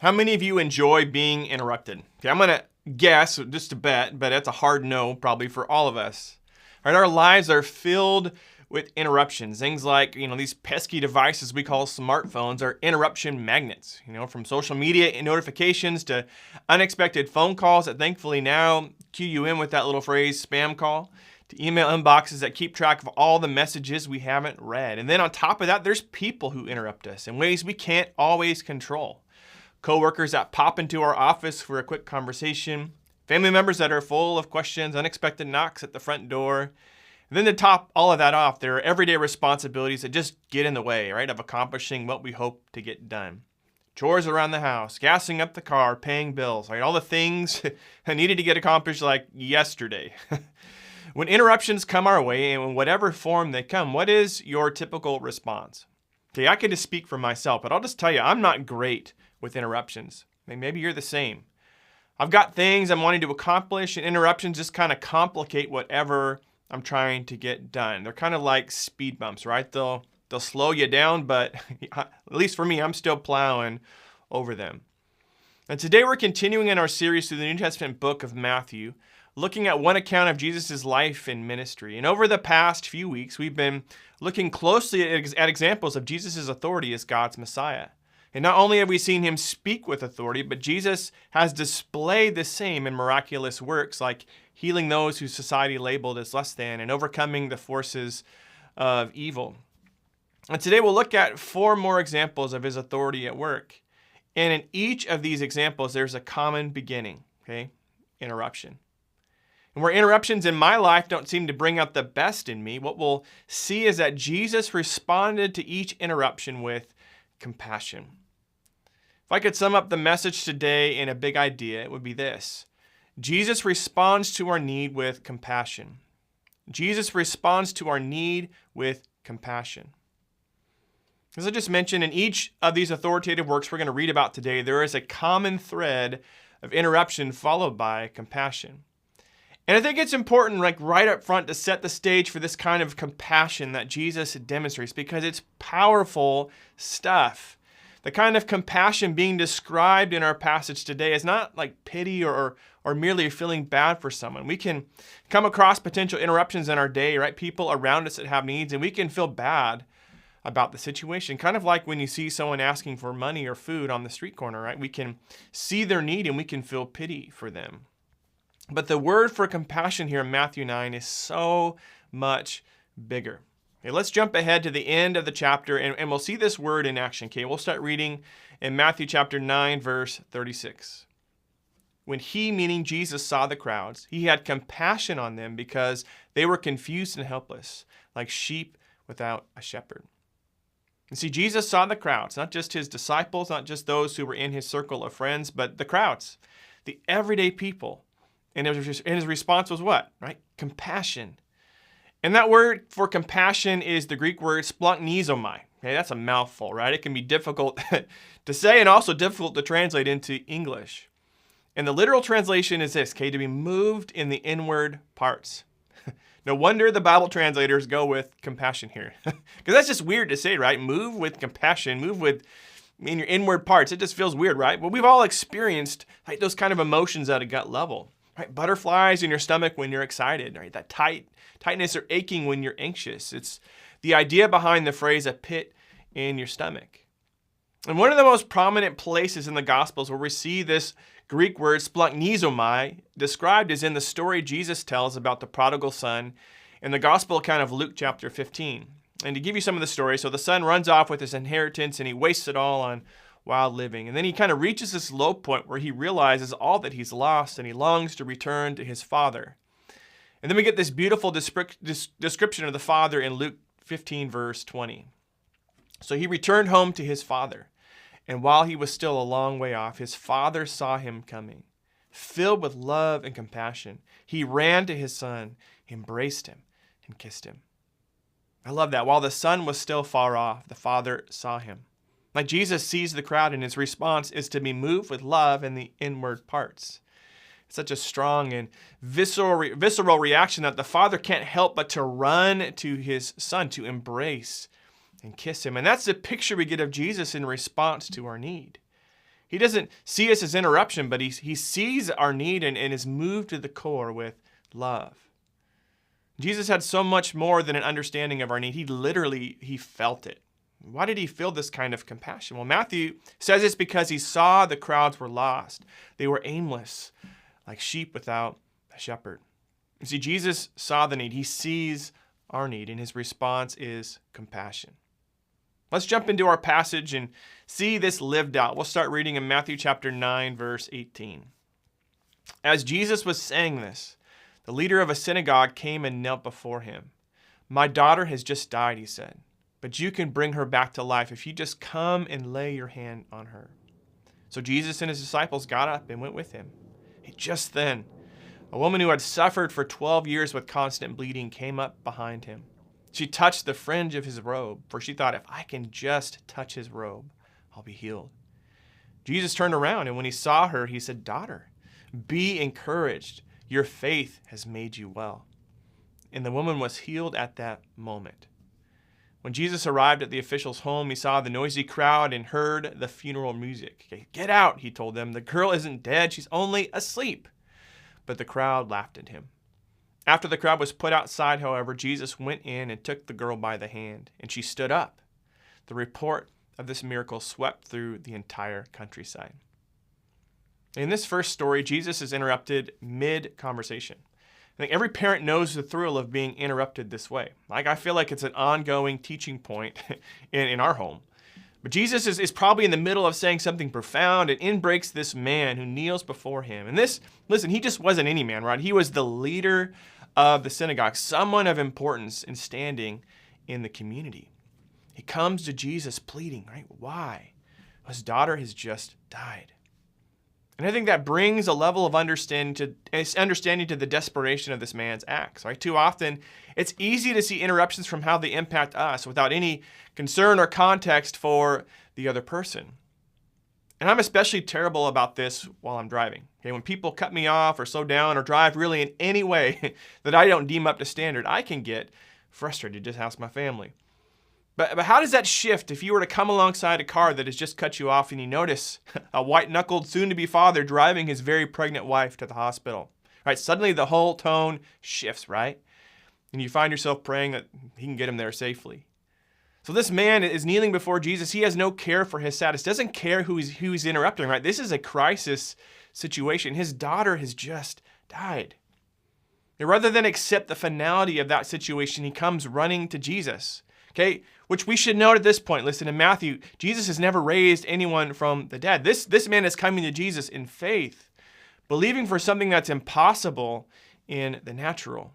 How many of you enjoy being interrupted? Okay, I'm going to guess, just a bet, but that's a hard no probably for all of us. All right, our lives are filled with interruptions. Things like, these pesky devices we call smartphones are interruption magnets. From social media and notifications to unexpected phone calls that thankfully now cue you in with that little phrase, spam call, to email inboxes that keep track of all the messages we haven't read. And then on top of that, there's people who interrupt us in ways we can't always control. Coworkers that pop into our office for a quick conversation, family members that are full of questions, unexpected knocks at the front door. And then to top all of that off, there are everyday responsibilities that just get in the way, right, of accomplishing what we hope to get done. Chores around the house, gassing up the car, paying bills, right, all the things that needed to get accomplished like yesterday. When interruptions come our way, and in whatever form they come, what is your typical response? Okay, I can just speak for myself, but I'll just tell you, I'm not great with interruptions. Maybe you're the same. I've got things I'm wanting to accomplish, and interruptions just kind of complicate whatever I'm trying to get done. They're kind of like speed bumps, right? They'll slow you down, but at least for me, I'm still plowing over them. And today we're continuing in our series through the New Testament book of Matthew, looking at one account of Jesus' life and ministry. And over the past few weeks, we've been looking closely at examples of Jesus' authority as God's Messiah. And not only have we seen him speak with authority, but Jesus has displayed the same in miraculous works like healing those who society labeled as less than and overcoming the forces of evil. And today we'll look at 4 more examples of his authority at work. And in each of these examples, there's a common beginning, okay? Interruption. And where interruptions in my life don't seem to bring out the best in me, what we'll see is that Jesus responded to each interruption with compassion. If I could sum up the message today in a big idea, it would be this. Jesus responds to our need with compassion. Jesus responds to our need with compassion. As I just mentioned, in each of these authoritative works we're going to read about today, there is a common thread of interruption followed by compassion. And I think it's important, like right up front, to set the stage for this kind of compassion that Jesus demonstrates because it's powerful stuff. The kind of compassion being described in our passage today is not like pity or merely feeling bad for someone. We can come across potential interruptions in our day, right? People around us that have needs, and we can feel bad about the situation. Kind of like when you see someone asking for money or food on the street corner, right? We can see their need and we can feel pity for them. But the word for compassion here in Matthew 9 is so much bigger. Okay, let's jump ahead to the end of the chapter and we'll see this word in action. Okay, we'll start reading in Matthew chapter 9, verse 36. When he, meaning Jesus, saw the crowds, he had compassion on them because they were confused and helpless, like sheep without a shepherd. And see, Jesus saw the crowds, not just his disciples, not just those who were in his circle of friends, but the crowds, the everyday people. And his response was what? Right? Compassion. And that word for compassion is the Greek word splanchnizomai. Okay, that's a mouthful, right? It can be difficult to say and also difficult to translate into English. And the literal translation is this, okay, to be moved in the inward parts. No wonder the Bible translators go with compassion here. Because that's just weird to say, right? Move with compassion, move with in your inward parts. It just feels weird, right? Well, we've all experienced like those kind of emotions at a gut level. Right? Butterflies in your stomach when you're excited, right? That tightness or aching when you're anxious. It's the idea behind the phrase, a pit in your stomach. And one of the most prominent places in the Gospels where we see this Greek word splanchnizomai described is in the story Jesus tells about the prodigal son in the Gospel account of Luke chapter 15. And to give you some of the story, so the son runs off with his inheritance and he wastes it all on wild living. And then he kind of reaches this low point where he realizes all that he's lost and he longs to return to his father. And then we get this beautiful description of the father in Luke 15, verse 20. So he returned home to his father. And while he was still a long way off, his father saw him coming. Filled with love and compassion, he ran to his son, embraced him, and kissed him. I love that. While the son was still far off, the father saw him. Like Jesus sees the crowd and his response is to be moved with love in the inward parts. It's such a strong and visceral reaction that the father can't help but to run to his son, to embrace and kiss him. And that's the picture we get of Jesus in response to our need. He doesn't see us as interruption, but he sees our need and is moved to the core with love. Jesus had so much more than an understanding of our need. He felt it. Why did he feel this kind of compassion? Well, Matthew says it's because he saw the crowds were lost. They were aimless, like sheep without a shepherd. You see, Jesus saw the need. He sees our need, and his response is compassion. Let's jump into our passage and see this lived out. We'll start reading in Matthew chapter 9, verse 18. As Jesus was saying this, the leader of a synagogue came and knelt before him. "My daughter has just died," he said, "but you can bring her back to life if you just come and lay your hand on her." So Jesus and his disciples got up and went with him. Just then, a woman who had suffered for 12 years with constant bleeding came up behind him. She touched the fringe of his robe, for she thought, if I can just touch his robe, I'll be healed. Jesus turned around, and when he saw her, he said, "Daughter, be encouraged. Your faith has made you well." And the woman was healed at that moment. When Jesus arrived at the official's home, he saw the noisy crowd and heard the funeral music. "Okay, get out," he told them. "The girl isn't dead. She's only asleep." But the crowd laughed at him. After the crowd was put outside, however, Jesus went in and took the girl by the hand, and she stood up. The report of this miracle swept through the entire countryside. In this first story, Jesus is interrupted mid-conversation. I think every parent knows the thrill of being interrupted this way. I feel like it's an ongoing teaching point in our home. But Jesus is probably in the middle of saying something profound, and in breaks this man who kneels before him. And listen, he just wasn't any man, right? He was the leader of the synagogue, someone of importance and standing in the community. He comes to Jesus pleading, right? Why? His daughter has just died. And I think that brings a level of understanding to the desperation of this man's acts, right? Too often, it's easy to see interruptions from how they impact us without any concern or context for the other person. And I'm especially terrible about this while I'm driving. Okay, when people cut me off or slow down or drive really in any way that I don't deem up to standard, I can get frustrated. Just ask my family. But how does that shift if you were to come alongside a car that has just cut you off and you notice a white-knuckled soon-to-be father driving his very pregnant wife to the hospital? Right? Suddenly the whole tone shifts, right? And you find yourself praying that he can get him there safely. So this man is kneeling before Jesus. He has no care for his status, doesn't care who he's interrupting, right? This is a crisis situation. His daughter has just died. And rather than accept the finality of that situation, he comes running to Jesus. Okay, which we should note at this point. Listen, in Matthew, Jesus has never raised anyone from the dead. This man is coming to Jesus in faith, believing for something that's impossible in the natural.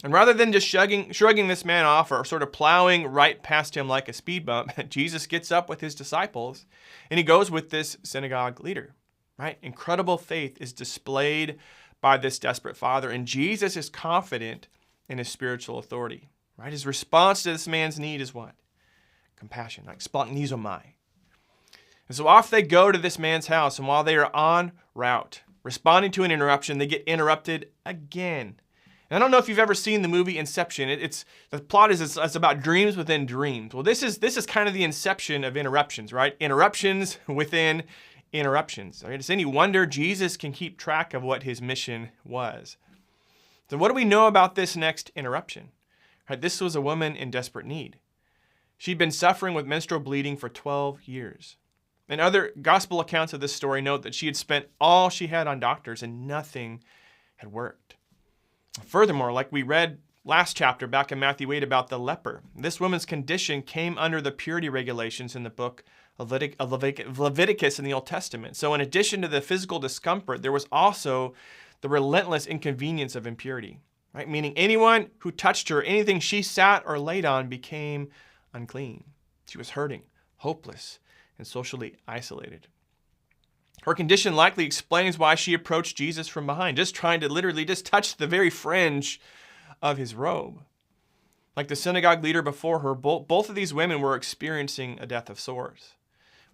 And rather than just shrugging this man off or sort of plowing right past him like a speed bump, Jesus gets up with his disciples and he goes with this synagogue leader. Right? Incredible faith is displayed by this desperate father, and Jesus is confident in his spiritual authority. Right? His response to this man's need is what? Compassion, like splanchnizomai. And so off they go to this man's house, and while they are en route, responding to an interruption, they get interrupted again. And I don't know if you've ever seen the movie Inception. The plot is it's about dreams within dreams. Well, this is kind of the inception of interruptions, right? Interruptions within interruptions. Right? It's any wonder Jesus can keep track of what his mission was. So what do we know about this next interruption? Right, this was a woman in desperate need. She'd been suffering with menstrual bleeding for 12 years. And other gospel accounts of this story note that she had spent all she had on doctors and nothing had worked. Furthermore, like we read last chapter back in Matthew 8 about the leper, this woman's condition came under the purity regulations in the book of Leviticus in the Old Testament. So in addition to the physical discomfort, there was also the relentless inconvenience of impurity. Right? Meaning anyone who touched her, anything she sat or laid on became unclean. She was hurting, hopeless, and socially isolated. Her condition likely explains why she approached Jesus from behind, just trying to literally just touch the very fringe of his robe. Like the synagogue leader before her, both of these women were experiencing a death of sorts.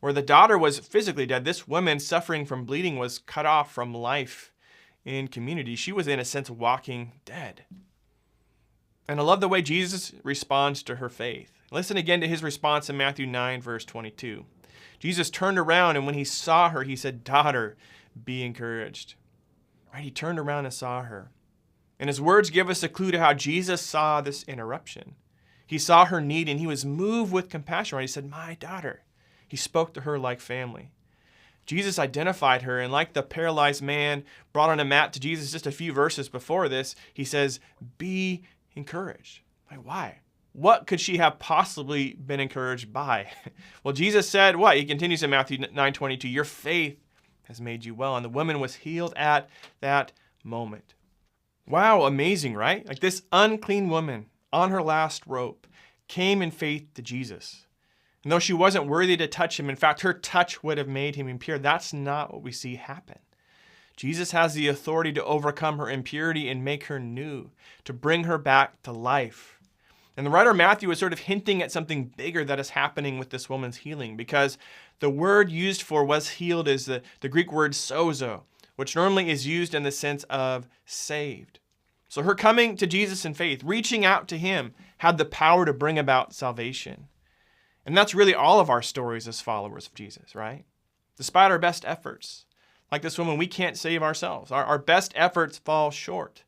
Where the daughter was physically dead, this woman suffering from bleeding was cut off from life in community. She was, in a sense, walking dead. And I love the way Jesus responds to her faith. Listen again to his response in Matthew 9, verse 22. Jesus turned around, and when he saw her, he said, "Daughter, be encouraged." Right? He turned around and saw her. And his words give us a clue to how Jesus saw this interruption. He saw her need, and he was moved with compassion. Right? He said, "My daughter." He spoke to her like family. Jesus identified her, and like the paralyzed man brought on a mat to Jesus just a few verses before this, he says, "Be encouraged." Like, why? What could she have possibly been encouraged by? Well, Jesus said what? He continues in Matthew 9:22, "Your faith has made you well." And the woman was healed at that moment. Wow, amazing, right? Like this unclean woman on her last rope came in faith to Jesus. And though she wasn't worthy to touch him, in fact, her touch would have made him impure. That's not what we see happen. Jesus has the authority to overcome her impurity and make her new, to bring her back to life. And the writer Matthew is sort of hinting at something bigger that is happening with this woman's healing, because the word used for was healed is the Greek word sozo, which normally is used in the sense of saved. So her coming to Jesus in faith, reaching out to him, had the power to bring about salvation. And that's really all of our stories as followers of Jesus, right? Despite our best efforts, like this woman, we can't save ourselves. Our best efforts fall short.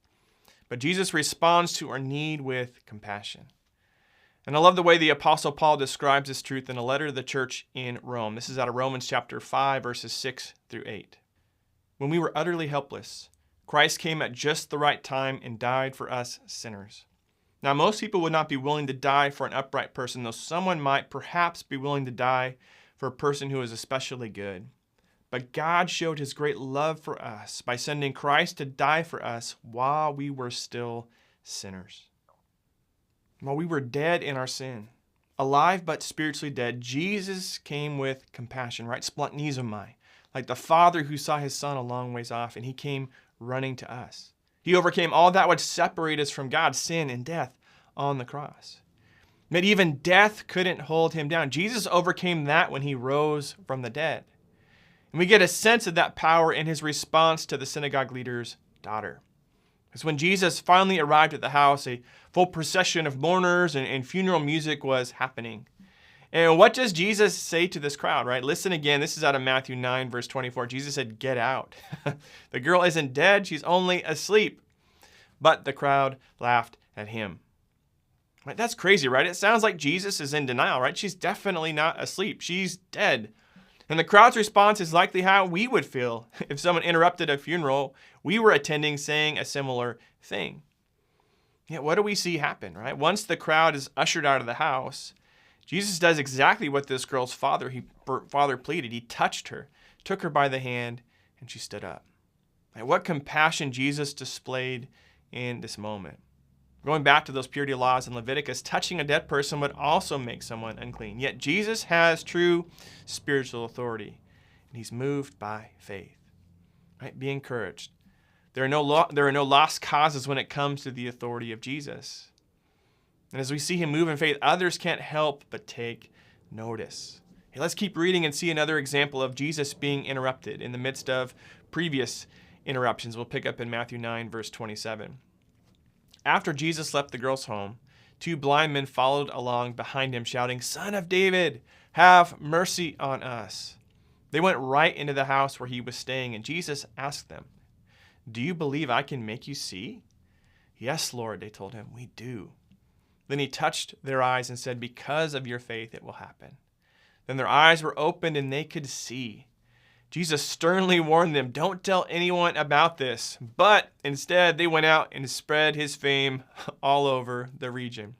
But Jesus responds to our need with compassion. And I love the way the Apostle Paul describes this truth in a letter to the church in Rome. This is out of Romans chapter 5, verses 6 through 8. "When we were utterly helpless, Christ came at just the right time and died for us sinners. Now, most people would not be willing to die for an upright person, though someone might perhaps be willing to die for a person who is especially good. But God showed his great love for us by sending Christ to die for us while we were still sinners." While we were dead in our sin, alive but spiritually dead, Jesus came with compassion, right? Splotnizomai, like the father who saw his son a long ways off, and he came running to us. He overcame all that would separate us from God, sin and death, on the cross. But even death couldn't hold him down. Jesus overcame that when he rose from the dead. And we get a sense of that power in his response to the synagogue leader's daughter. Because when Jesus finally arrived at the house, a full procession of mourners and funeral music was happening. And what does Jesus say to this crowd, right? Listen again. This is out of Matthew 9, verse 24. Jesus said, "Get out. The girl isn't dead. She's only asleep." But the crowd laughed at him. Right? That's crazy, right? It sounds like Jesus is in denial, right? She's definitely not asleep. She's dead. And the crowd's response is likely how we would feel if someone interrupted a funeral we were attending saying a similar thing. Yet what do we see happen, right? Once the crowd is ushered out of the house, Jesus does exactly what this girl's father pleaded. He touched her, took her by the hand, and she stood up. Right? What compassion Jesus displayed in this moment. Going back to those purity laws in Leviticus, touching a dead person would also make someone unclean. Yet Jesus has true spiritual authority, and he's moved by faith. Right? Be encouraged. There are no lost causes when it comes to the authority of Jesus. And as we see him move in faith, others can't help but take notice. Hey, let's keep reading and see another example of Jesus being interrupted in the midst of previous interruptions. We'll pick up in Matthew 9, verse 27. After Jesus left the girl's home, 2 blind men followed along behind him, shouting, "Son of David, have mercy on us." They went right into the house where he was staying, and Jesus asked them, "Do you believe I can make you see?" "Yes, Lord," they told him, "we do." Then he touched their eyes and said, "Because of your faith, it will happen." Then their eyes were opened and they could see. Jesus sternly warned them, "Don't tell anyone about this." But instead, they went out and spread his fame all over the region.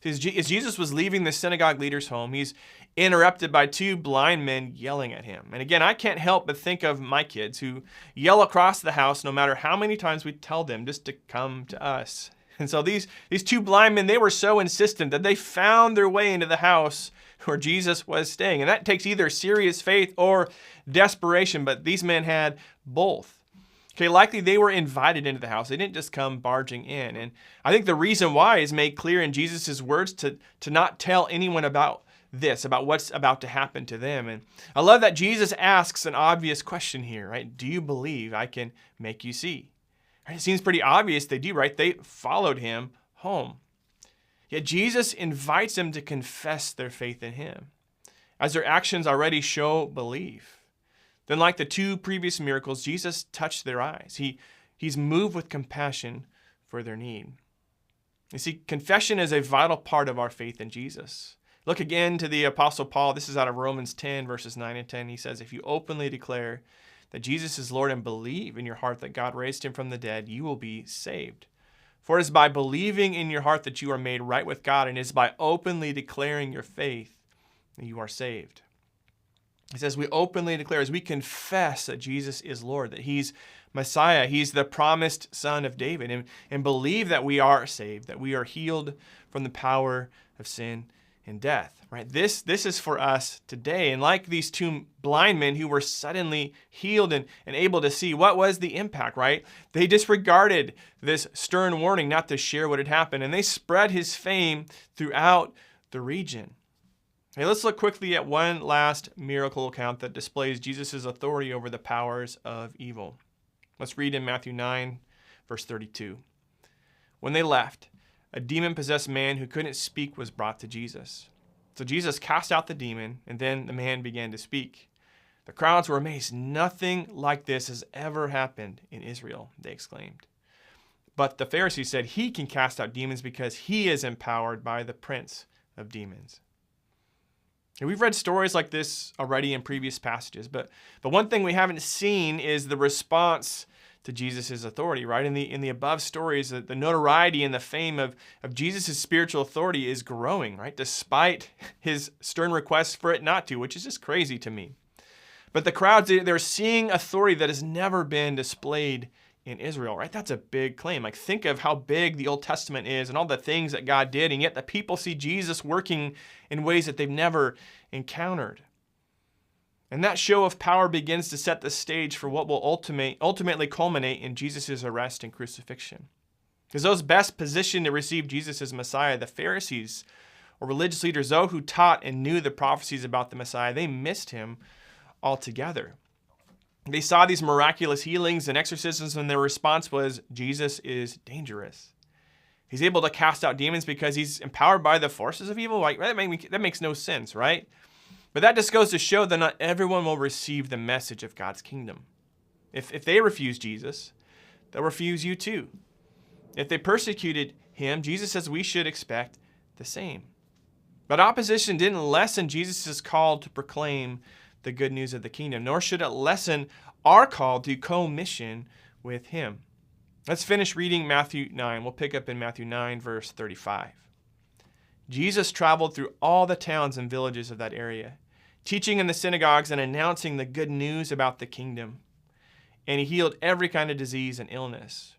As Jesus was leaving the synagogue leader's home, he's interrupted by 2 blind men yelling at him. And again, I can't help but think of my kids who yell across the house no matter how many times we tell them just to come to us. And so these 2 blind men, they were so insistent that they found their way into the house where Jesus was staying. And that takes either serious faith or desperation, but these men had both. Okay, likely they were invited into the house. They didn't just come barging in. And I think the reason why is made clear in Jesus' words to not tell anyone about this, about what's about to happen to them. And I love that Jesus asks an obvious question here, right? Do you believe I can make you see? Right? It seems pretty obvious they do, right? They followed him home. Yet Jesus invites them to confess their faith in him. as their actions already show belief. Then, like the two previous miracles, Jesus touched their eyes. He's moved with compassion for their need. You see, confession is a vital part of our faith in Jesus. Look again to the Apostle Paul. This is out of Romans 10, verses 9 and 10. He says, if you openly declare that Jesus is Lord and believe in your heart that God raised him from the dead, you will be saved. For it is by believing in your heart that you are made right with God, and it is by openly declaring your faith that you are saved. He says we openly declare, as we confess that Jesus is Lord, that he's Messiah, he's the promised son of David, and believe that we are saved, that we are healed from the power of sin and death, right? This is for us today. And like these two blind men who were suddenly healed and able to see, what was the impact, right? They disregarded this stern warning not to share what had happened, and they spread his fame throughout the region. Hey, let's look quickly at one last miracle account that displays Jesus' authority over the powers of evil. Let's read in Matthew 9, verse 32. When they left, a demon-possessed man who couldn't speak was brought to Jesus. So Jesus cast out the demon, and then the man began to speak. The crowds were amazed. Nothing like this has ever happened in Israel, they exclaimed. But the Pharisees said he can cast out demons because he is empowered by the prince of demons. And we've read stories like this already in previous passages, but one thing we haven't seen is the response to Jesus' authority, right? In the above stories, the notoriety and the fame of Jesus' spiritual authority is growing, right? Despite his stern request for it not to, which is just crazy to me. But the crowds, they're seeing authority that has never been displayed in Israel, right? That's a big claim. Like, think of how big the Old Testament is and all the things that God did, and yet the people see Jesus working in ways that they've never encountered. And that show of power begins to set the stage for what will ultimately culminate in Jesus' arrest and crucifixion. Because those best positioned to receive Jesus as Messiah, the Pharisees or religious leaders, those who taught and knew the prophecies about the Messiah, they missed him altogether. They saw these miraculous healings and exorcisms, and their response was, Jesus is dangerous. He's able to cast out demons because he's empowered by the forces of evil? Like, that makes no sense, right? But that just goes to show that not everyone will receive the message of God's kingdom. If they refuse Jesus, they'll refuse you too. If they persecuted him, Jesus says we should expect the same. But opposition didn't lessen Jesus' call to proclaim the good news of the kingdom, nor should it lessen our call to co-mission with him. Let's finish reading Matthew 9. We'll pick up in Matthew 9, verse 35. Jesus traveled through all the towns and villages of that area, teaching in the synagogues and announcing the good news about the kingdom. And he healed every kind of disease and illness.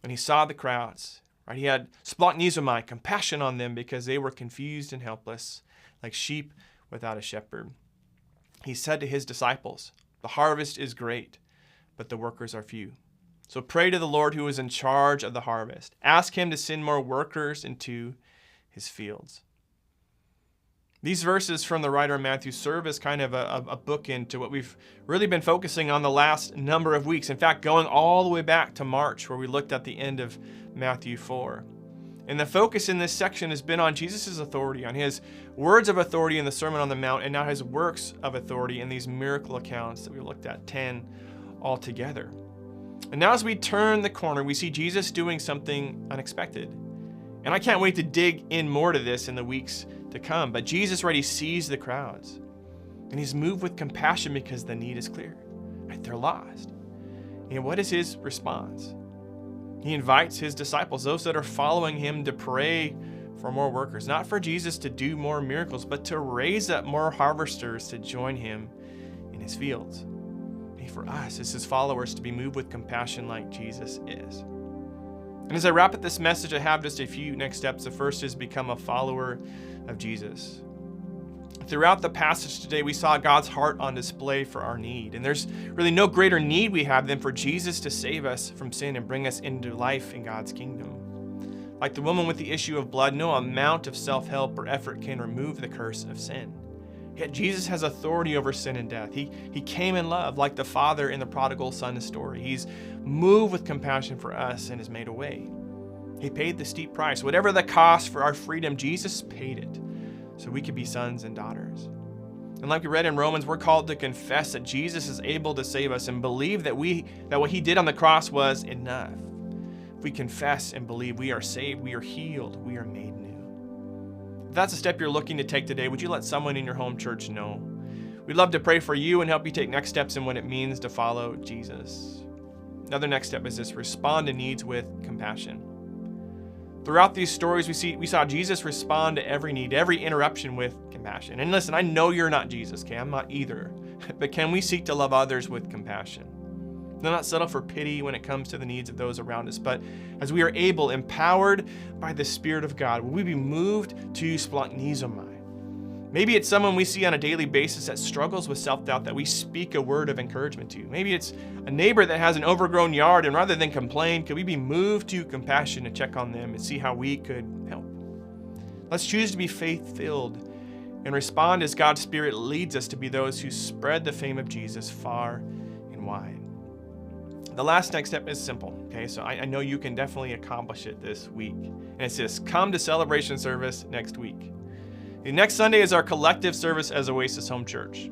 When he saw the crowds, right, he had splanchnizomai, compassion on them because they were confused and helpless, like sheep without a shepherd. He said to his disciples, the harvest is great, but the workers are few. So pray to the Lord who is in charge of the harvest. Ask him to send more workers into his fields. These verses from the writer of Matthew serve as kind of a bookend to what we've really been focusing on the last number of weeks. In fact, going all the way back to March, where we looked at the end of Matthew 4. And the focus in this section has been on Jesus' authority, on his words of authority in the Sermon on the Mount, and now his works of authority in these miracle accounts that we looked at, 10 altogether. And now as we turn the corner, we see Jesus doing something unexpected. And I can't wait to dig in more to this in the weeks to come. But Jesus already sees the crowds, and he's moved with compassion because the need is clear. Right? They're lost. And what is his response? He invites his disciples, those that are following him, to pray for more workers, not for Jesus to do more miracles, but to raise up more harvesters to join him in his fields. And for us, as his followers, to be moved with compassion like Jesus is. And as I wrap up this message, I have just a few next steps. The first is become a follower of Jesus. Throughout the passage today, we saw God's heart on display for our need. And there's really no greater need we have than for Jesus to save us from sin and bring us into life in God's kingdom. Like the woman with the issue of blood, no amount of self-help or effort can remove the curse of sin. Yet Jesus has authority over sin and death. He came in love, like the father in the prodigal son story. He's moved with compassion for us and has made a way. He paid the steep price. Whatever the cost for our freedom, Jesus paid it so we could be sons and daughters. And like we read in Romans, we're called to confess that Jesus is able to save us and believe that what he did on the cross was enough. If we confess and believe, we are saved, we are healed, we are made new. If that's a step you're looking to take today, would you let someone in your home church know? We'd love to pray for you and help you take next steps in what it means to follow Jesus. Another next step is this: respond to needs with compassion. Throughout these stories, we saw Jesus respond to every need, every interruption with compassion. And listen, I know you're not Jesus, okay? I'm not either. But can we seek to love others with compassion? Do not settle for pity when it comes to the needs of those around us, but as we are able, empowered by the Spirit of God, will we be moved to splanchnizomai? Maybe it's someone we see on a daily basis that struggles with self-doubt that we speak a word of encouragement to. Maybe it's a neighbor that has an overgrown yard, and rather than complain, could we be moved to compassion to check on them and see how we could help? Let's choose to be faith-filled and respond as God's Spirit leads us to be those who spread the fame of Jesus far and wide. The last next step is simple, okay? So I know you can definitely accomplish it this week. And it's this: come to celebration service next week. Next Sunday is our collective service as Oasis Home Church.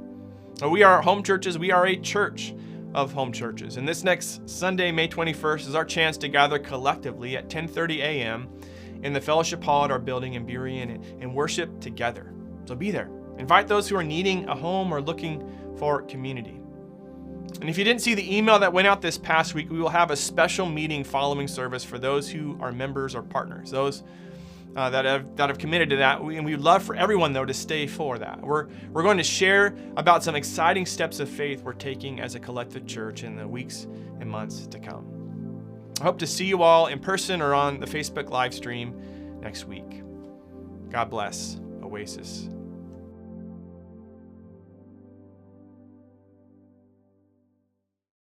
We are home churches. We are a church of home churches. And this next Sunday, May 21st, is our chance to gather collectively at 10:30 a.m. in the fellowship hall at our building in Burien and worship together. So be there. Invite those who are needing a home or looking for community. And if you didn't see the email that went out this past week, we will have a special meeting following service for those who are members or partners, those that have committed to that. And we would love for everyone, though, to stay for that. We're going to share about some exciting steps of faith we're taking as a collective church in the weeks and months to come. I hope to see you all in person or on the Facebook live stream next week. God bless Oasis.